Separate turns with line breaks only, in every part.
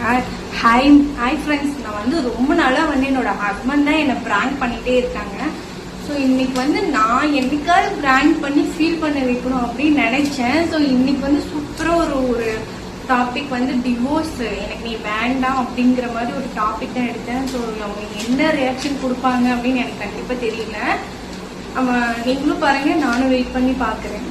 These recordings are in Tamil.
ஹாய் ஃப்ரெண்ட்ஸ், நான் வந்து ரொம்ப நாளாக வந்து என்னோட ஹஸ்பண்ட் தான் என்னை ப்ராங்க் பண்ணிகிட்டே இருக்காங்க. ஸோ இன்னைக்கு வந்து நான் என்னைக்காவது ப்ராங்க் பண்ணி ஃபீல் பண்ண வைக்கணும் அப்படின்னு நினைச்சேன். ஸோ இன்னைக்கு வந்து சூப்பராக ஒரு டாபிக் வந்து டிவோர்ஸ், எனக்கு நீ வேண்டாம் அப்படிங்கிற மாதிரி ஒரு டாபிக் தான் எடுத்தேன். ஸோ அவங்க என்ன ரியாக்ஷன் கொடுப்பாங்க அப்படின்னு எனக்கு கண்டிப்பாக தெரியல. நீங்களும் பாருங்க, நானும் வெயிட் பண்ணி பார்க்குறேன்.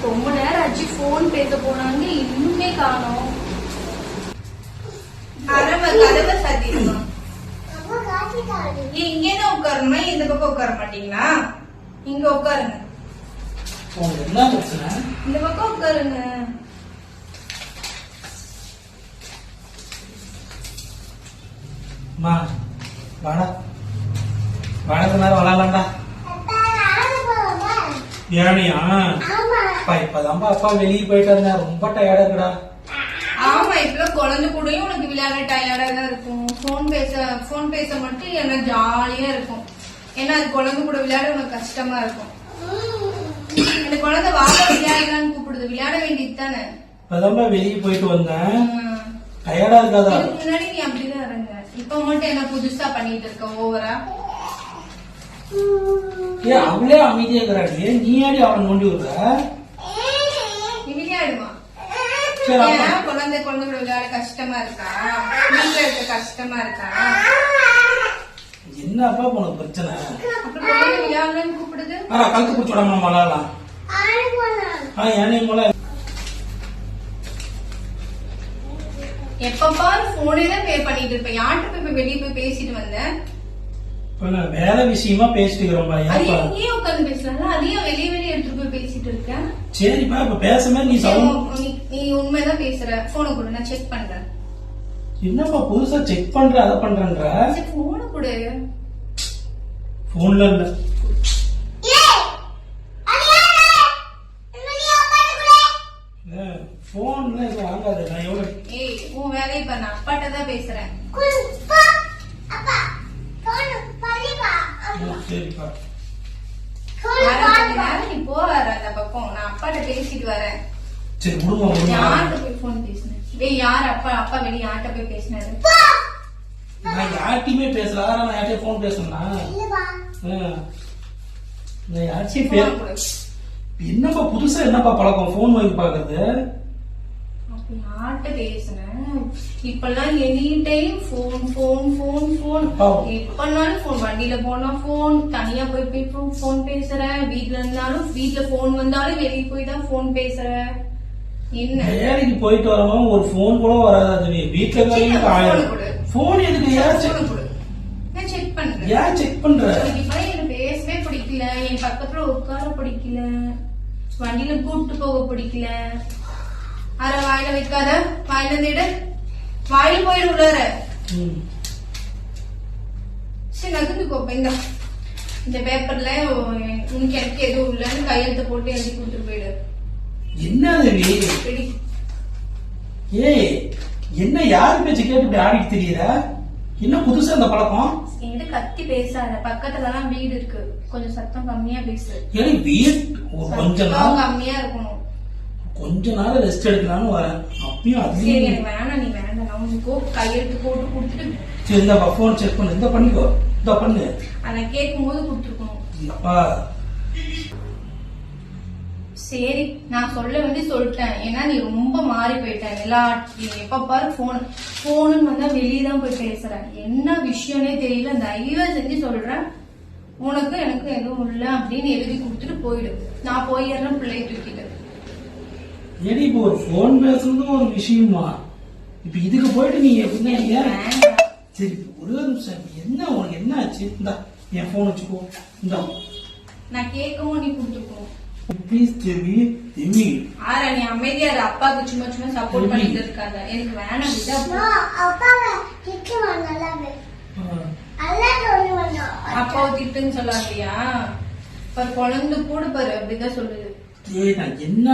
ரொம்ப நேரம் ஆச்சு, போன் பேச போனாங்க, இன்னுமே காணோம். கதவை சாத்திடுமா? இங்கேதான் உட்காரணுமா? இந்த பக்கம் உட்கார மாட்டீங்களா? இங்க உட்காருங்க. இந்த பக்கம் உட்காருங்க.
வணக்கம் நேரம் விளாடலாம்டா. ஏனியா இப்பதான்பா அப்பா வெளியே போயிட்டு இருந்தேன், ரொம்ப டயர்டா இருக்குடா.
ஆமா, இப்ப குழந்தை கூடயும் உனக்கு விளையாட டயர்டா தான் இருக்கும். போன் பேச மட்டும் எனக்கு ஜாலியா இருக்கும். ஏன்னா அது குழந்தை கூட விளையாட உனக்கு கஷ்டமா இருக்கும். அந்த குழந்தை வாழ விளையாடலான்னு கூப்பிடுது, விளையாட வேண்டியது தானே.
இப்பதான்பா வெளியே போயிட்டு வந்தேன், டயர்டா இருக்காதா?
முன்னாடி நீ அப்படிதான் இருங்க, இப்ப மட்டும் என்ன புதுசா பண்ணிட்டு இருக்க ஓவரா?
அவளே அமைதியா இருக்கிறாடி, நீ ஆடி அவளை நோண்டி விடுற.
விளையாடுமா? குழந்தை கூட விளையாட கஷ்டமா இருக்கா? வீட்டுல இருக்க கஷ்டமா இருக்கா?
என்னப்பா உனக்கு பிரச்சனை?
அப்புறம் விளையாடலான்னு கூப்பிடுது.
கழுத்து பிடிச்சி விடாம விளையாடலாம்.
எப்ப பாரு போனே தான் பே பண்ணிட்டு இருப்பேன். யார்கிட்ட போய் வெளியே போய் பேசிட்டு வந்தேன்?
வேலை விஷயமா பேசிட்டு இருக்கிறோம்.
அதையும் உட்காந்து பேசலாம், அதையும் வெளியே எடுத்துட்டு போய் பேசிட்டு இருக்கேன்.
சரிப்பா, இப்ப பேசுமே
நீ உண்மைதான் பேசுற. போன கூட நான் செக் பண்றேன்.
என்னப்பா புதுசா செக் பண்ற அதை பண்றேன்ற?
போன கூட
போன்ல இல்ல. போன்ல இது வாங்காது. நான் எவ்வளவு
உன் வேலையை பண்ண அப்பாட்ட தான் பேசுறேன்.
சரிப்பா,
நீ போற அந்த பக்கம், நான் அப்பாட்ட பேசிட்டு வரேன்.
சரி விடுங்க.
யார்கிட்ட போய் போன் பேசினேன்? யார் அப்பா வெளியே யார்கிட்ட போய் பேசினாரு?
நான் யார்கிட்டயுமே பேசல. நான் யார்கிட்டயும் போன் பேசணும்னா நான் யார்கிட்டயும் என்னப்பா புதுசா என்னப்பா பழக்கம் போன் வாங்கி பாக்குறது?
யார்கிட்ட பேசுனேன்? இப்பெல்லாம் எனி டைம் போன். எப்பனாலும் போன், வண்டியில போனா போன், தனியா போய் போன் பேசுறேன். வீட்டுல இருந்தாலும், வீட்டுல போன் வந்தாலும் வெளியே போய் தான் போன் பேசுறேன். என்ன
வேலைக்கு போயிட்டு வரணும், ஒரு போன் கூட வராது. வீட்டுல போன் எதுக்கு?
நான் செக் பண்றேன்.
ஏன் செக் பண்ற?
எனக்கு பேசவே பிடிக்கல, என் பக்கத்துல உட்கார பிடிக்கல, வண்டியில கூப்பிட்டு போக பிடிக்கல. அர வாயில வைக்காத, வாயில தேடு, வாயில போயிடு உள்ளார. சரி நகர்ந்து கோப்ப. இந்த பேப்பர்ல உனக்கு எனக்கு எதுவும் இல்லன்னு கையெழுத்து போட்டு எழுதி கொடுத்துட்டு போயிடு.
என்ன என்ன யாரு பேச்சு கேட்டு இப்படி ஆடிட்டு தெரியற? என்ன புதுசா இந்த பழக்கம்?
என்கிட்ட கத்தி பேசாத, பக்கத்துல எல்லாம் வீடு இருக்கு, கொஞ்சம் சத்தம் கம்மியா பேசு.
கொஞ்சம்
கம்மியா இருக்கணும்.
கொஞ்ச நேரம் ரெஸ்ட் எடுக்கலாம்னு வரேன். அப்பயும்
அது வேணாம், நீ வேண்டாம். நான் உனக்கு கையெழுத்து போட்டு கொடுத்துட்டு
சரி இந்த போன் செக் பண்ணு. இந்த பண்ணிக்கோ, இந்த பண்ணு.
அதை கேட்கும் போது கொடுத்துருக்கணும். சரி, நான் சொல்ல வேண்டி சொல்லிட்டேன். ஏன்னா நீ ரொம்ப மாறி போயிட்டேன். எப்ப பாரு போனு வந்தா வெளியதான் போய் பேசுறேன். என்ன விஷயம்னே தெரியல. தயவு செஞ்சு சொல்றேன், உனக்கு எனக்கு எதுவும் இல்ல அப்படின்னு எழுதி கொடுத்துட்டு போயிடு. நான் போயிடுறேன் பிள்ளைய தூக்கிட்டு.
ஏடி இப்ப ஒரு போன் பேசுறது ஒரு விஷயமா? இப்ப இதுக்கு போயிட்டு நீ எப்படின்னா சரி ஒரு நிமிஷம், என்ன உனக்கு என்ன ஆச்சு? இந்தா என் போன் வச்சுக்கோ. இந்த
நான் கேட்கவும் நீ கொடுத்துக்கோ
ப்ளீஸ். தேவி தேவி
ஆரா, நீ அமைதியா இரு. அப்பாவுக்கு சும்மா சும்மா சப்போர்ட் பண்ணிட்டு இருக்காத. எனக்கு வேணாம். அப்பாவை திட்டுன்னு சொல்லாதியா? பாரு குழந்தை கூட பாரு அப்படிதான் சொல்லுது.
நான் என்ன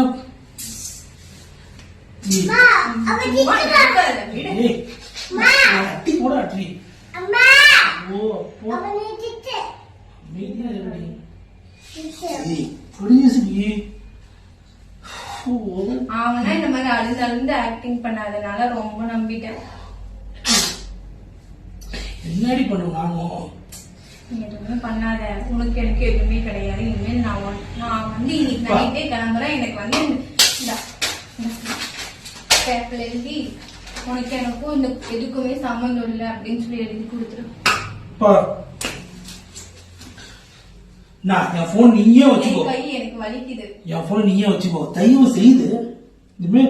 அட்டி கூட அட்டி ப்ளீஸ் டி.
அவனா இந்த மாதிரி அழுது அழுது ஆக்டிங் பண்ணாதனால ரொம்ப நம்பிட்டேன்.
என்னடி பண்ணும் நானும்?
நீ எதுவுமே பண்ணாத, உனக்கு எனக்கு எதுவுமே கிடையாது. இனிமேல் நான் வந்து இன்னைக்கு நைட்டே கிளம்புறேன். எனக்கு வந்து இந்த பேப்பர்ல எழுதி உனக்கு எனக்கும் இந்த எதுக்குமே சம்மந்தம் இல்லை அப்படின்னு சொல்லி எழுதி கொடுத்துரு.
நான் என் போன் நீயே வச்சுக்கோ.
கை எனக்கு வலிக்குது.
என் போன் நீயே வச்சுக்கோ தயவு செய்து. இனிமே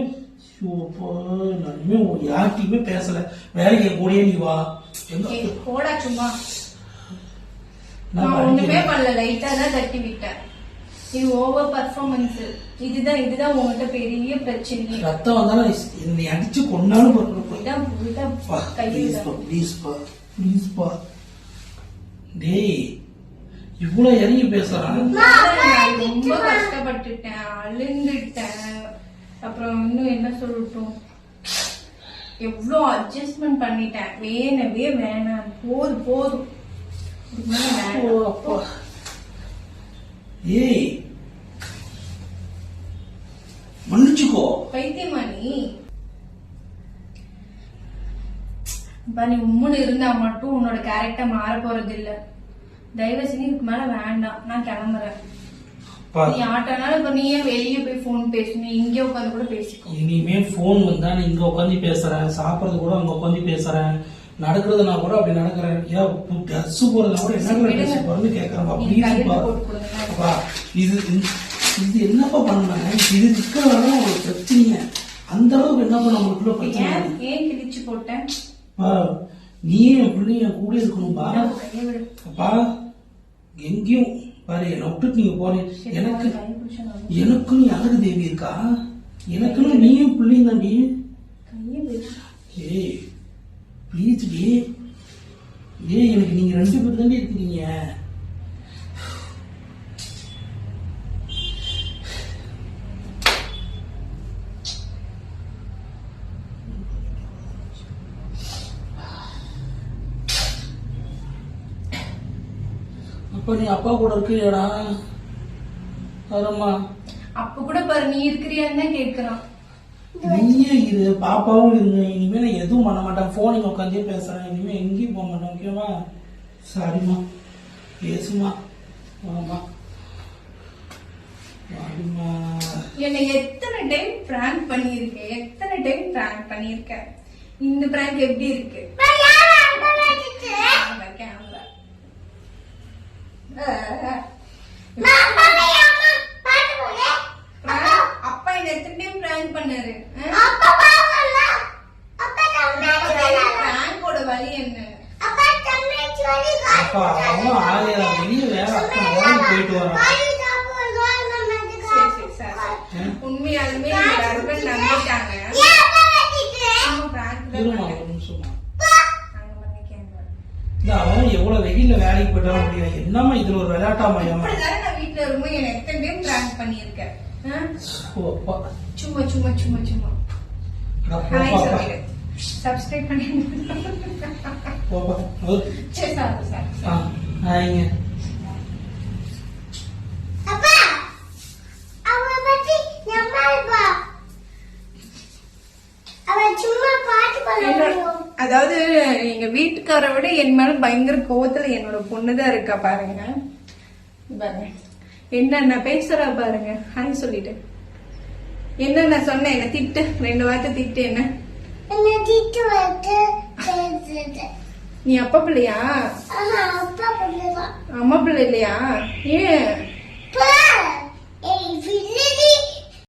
நான் இனிமே யார்கிட்டயுமே பேசல. வேலைக்கு கூடயே நீ வா.
போடா சும்மா. நான் ஒண்ணுமே பண்ணல, லைட்டா தான் தட்டி விட்டேன். இது ஓவர் பர்ஃபார்மன்ஸ். இதுதான் உங்ககிட்ட பெரிய பிரச்சனை.
ரத்தம் வந்தாலும் என்னை அடிச்சு கொண்டாலும் டேய் இவ்வளவு இறங்கி பேசுறான்.
ரொம்ப கஷ்டப்பட்டுட்டேன், அழுந்துட்டேன். அப்புறம் இன்னும் என்ன சொல்லட்டும், எவ்வளவு அட்ஜஸ்ட்மெண்ட் பண்ணிட்டேன். வேணவே வேணாம், போதும்.
ஏய் மன்னிச்சுக்கோ.
பைத்தியமா நீ? நீ உம்முன்னு இருந்தா மட்டும் உன்னோட கேரக்டர் மாற போறது இல்ல. தயவு செஞ்சு இதுக்கு மேல வேண்டாம், நான் கிளம்புறேன். நீ ஆட்டனால இப்ப நீயே வெளியே போய் போன் பேசணும், இங்கே உட்காந்து கூட பேசிக்கோ.
இனிமே போன் வந்தா நீ இங்க உட்காந்து பேசுறேன், சாப்பிடறது கூட அங்க உட்காந்து பேசுறேன், நடக்கிறதுனா கூட அப்படி நடக்கிறேன். ஏன் ட்ரெஸ் போறதுனா கூட என்ன ட்ரெஸ் போறதுன்னு கேட்கறப்பா. இது என்னப்பா பண்ண? இது இருக்கிறதான் ஒரு பிரச்சனைய. அந்த அளவுக்கு என்ன பண்ண நம்மளுக்குள்ள பிரச்சனை?
ஏன் கிழிச்சு போட்டேன்?
நீ என் பிள்ளைய கூட இருக்கணும்பா. அப்பா எங்கேயும் பாரு, என்னை விட்டுட்டு நீங்க போறேன். எனக்குன்னு அழகு தேவி இருக்கா? எனக்குன்னு நீயும் பிள்ளையும் தாண்டி. ஏய் ப்ளீஸ் டி. ஏய் எனக்கு நீங்க 2 பேர் தாண்டி இருக்கிறீங்க. அப்ப நீ அப்பா கூட இருக்கிறியாடா? வரம்மா.
அப்ப கூட பாரு நீ இருக்கிறியான்னு தான் கேட்கிறான்.
நீயே இரு, பாப்பாவும் இருங்க. இனிமே நான் எதுவும் பண்ண மாட்டேன், போனில் உட்காந்தே பேசுறேன். இனிமே எங்கேயும் போக மாட்டேன். ஓகேவா? சரிம்மா, பேசுமா. வாமா வாடிமா.
என்னை எத்தனை டைம் பிராங்க் பண்ணிருக்கேன். இந்த பிராங்க் எப்படி இருக்கு? அப்பா என்ன எத்தனை டைம் பிராங்க் பண்ணாரு? பிராங்கோட வழி என்ன?
அப்பா அவன் ஆயிரம் வெளியே வேற போயிட்டு வரான்.
உண்மையாலுமே ஹஸ்பண்ட் நம்பிட்டாங்க.
அவன் எவ்வளவு வெயில வேலைக்கு போயிட்டாலும் முடியாது. என்னமா இதுல ஒரு விளையாட்டாமயமா?
நான் வீட்டுல இருக்கும்போது என்ன எத்தனை டைம் பிராங்க் பண்ணிருக்கேன். சும்மா சப்ஸ்கிரைப் பண்ணி அதாவது எங்க வீட்டுக்கார விட என் மேல பயங்கர கோவத்துல என்னோட பொண்ணுதான் இருக்கா. பாருங்க என்ன பேசுறா பாருங்க. ஹாய் சொல்லிட்டு என்ன சொன்னேன்? என்ன திட்டு, 2 வார்த்தை திட்டு. என்ன நீ அப்பா பிள்ளையா? அம்மா பிள்ளை இல்லையா? ஏன்